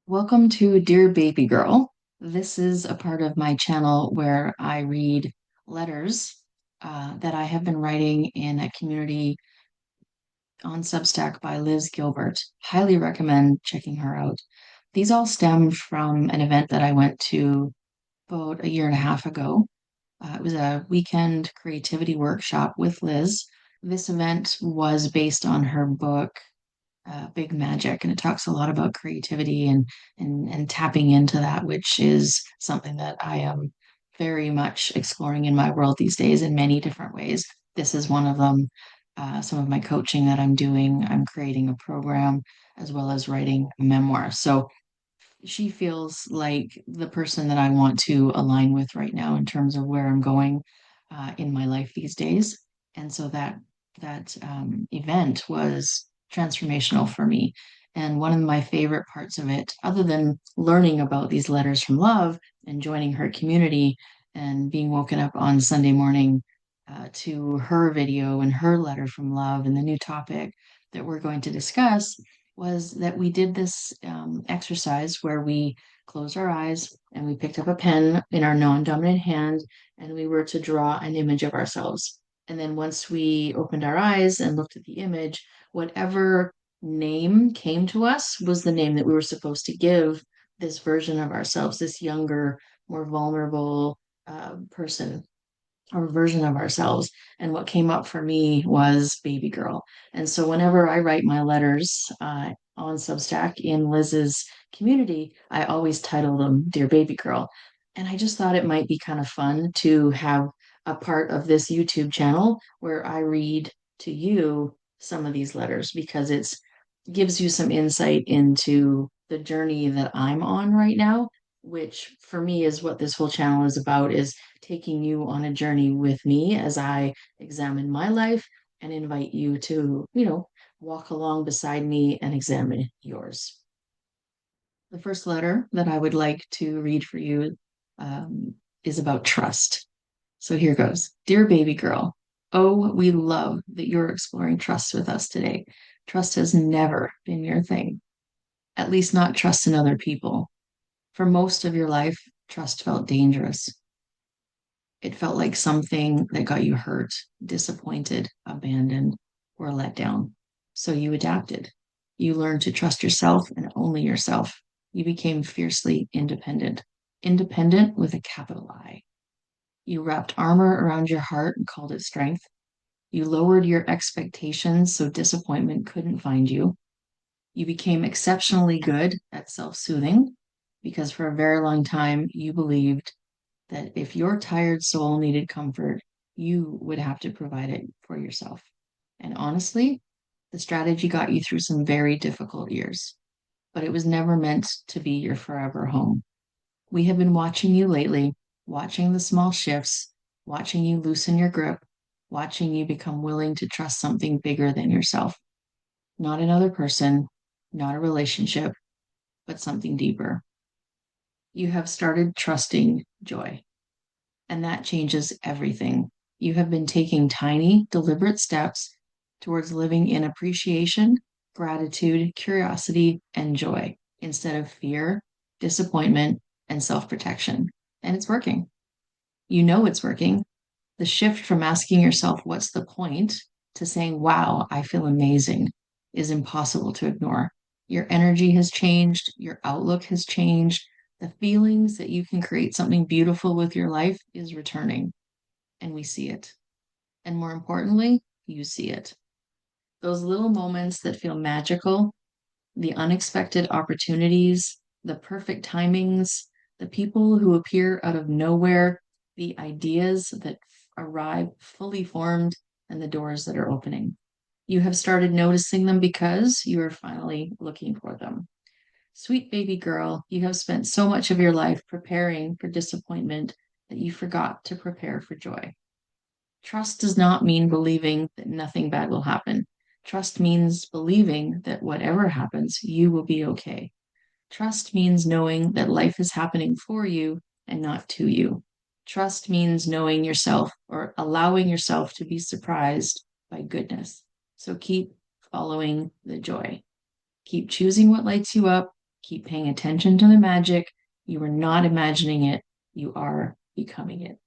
Welcome to Dear Babygirl. This is a part of my channel where I read letters that I have been writing in a community on Substack by Liz Gilbert. Highly recommend checking her out. These all stem from an event that I went to about a year and a half ago. It was a weekend creativity workshop with Liz. This event was based on her book, Big Magic, and it talks a lot about creativity and tapping into that, which is something that I am very much exploring in my world these days in many different ways. This is one of them. Some of my coaching that I'm doing, I'm creating a program as well as writing a memoir. So she feels like the person that I want to align with right now in terms of where I'm going in my life these days. And so that event was transformational for me. And one of my favorite parts of it, other than learning about these letters from love and joining her community and being woken up on Sunday morning to her video and her letter from love and the new topic that we're going to discuss, was that we did this exercise where we closed our eyes and we picked up a pen in our non-dominant hand and we were to draw an image of ourselves. And then once we opened our eyes and looked at the image, whatever name came to us was the name that we were supposed to give this version of ourselves, this younger, more vulnerable person or version of ourselves. And what came up for me was baby girl. And so whenever I write my letters on Substack in Liz's community, I always title them Dear Baby Girl. And I just thought it might be kind of fun to have a part of this YouTube channel where I read to you some of these letters because it's gives you some insight into the journey that I'm on right now, which for me is what this whole channel is about, is taking you on a journey with me as I examine my life and invite you to, walk along beside me and examine yours. The first letter that I would like to read for you is about trust. So here goes. Dear baby girl, oh, we love that you're exploring trust with us today. Trust has never been your thing, at least not trust in other people. For most of your life, trust felt dangerous. It felt like something that got you hurt, disappointed, abandoned, or let down. So you adapted. You learned to trust yourself and only yourself. You became fiercely independent, independent with a capital I. You wrapped armor around your heart and called it strength. You lowered your expectations so disappointment couldn't find you. You became exceptionally good at self soothing because for a very long time you believed that if your tired soul needed comfort, you would have to provide it for yourself. And honestly, the strategy got you through some very difficult years, but it was never meant to be your forever home. We have been watching you lately, watching the small shifts, watching you loosen your grip, watching you become willing to trust something bigger than yourself. Not another person, not a relationship, but something deeper. You have started trusting joy, and that changes everything. You have been taking tiny, deliberate steps towards living in appreciation, gratitude, curiosity, and joy instead of fear, disappointment, and self protection. And it's working. You know it's working. The shift from asking yourself, what's the point, to saying, wow, I feel amazing, is impossible to ignore. Your energy has changed, your outlook has changed. The feelings that you can create something beautiful with your life is returning, and we see it. And more importantly, you see it. Those little moments that feel magical, the unexpected opportunities, the perfect timings, the people who appear out of nowhere, the ideas that arrive fully formed, and the doors that are opening. You have started noticing them because you are finally looking for them. Sweet baby girl, you have spent so much of your life preparing for disappointment that you forgot to prepare for joy. Trust does not mean believing that nothing bad will happen. Trust means believing that whatever happens, you will be okay. Trust means knowing that life is happening for you and not to you. Trust means knowing yourself or allowing yourself to be surprised by goodness. So keep following the joy. Keep choosing what lights you up. Keep paying attention to the magic. You are not imagining it, you are becoming it.